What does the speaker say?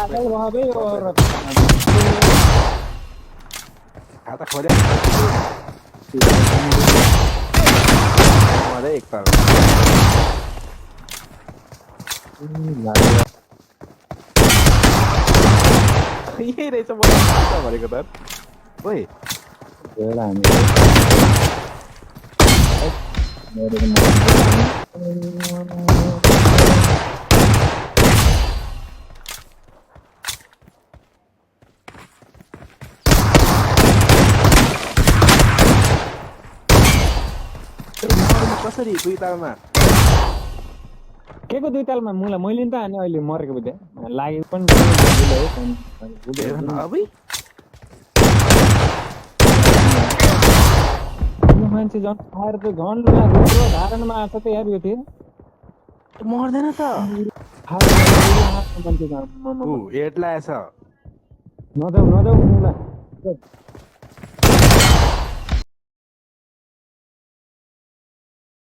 पागल भयो बे यो औरत खाता खोले मारे एक बार ये रहेछ मलाई भनेको त ओइ एउटा हामी कसरी दुई तालमा के को दुई तालमा मुला मैले नि त हाने अहिले मरेको बुझे लागेको पनि हेर न अबे यो मान्छे झन् आएर त झन् रुद्र धारणमा आएको त यार यो थियो मर्दैन त मान्छे ऊ एट लाएछ नजाऊ नजाऊ मुला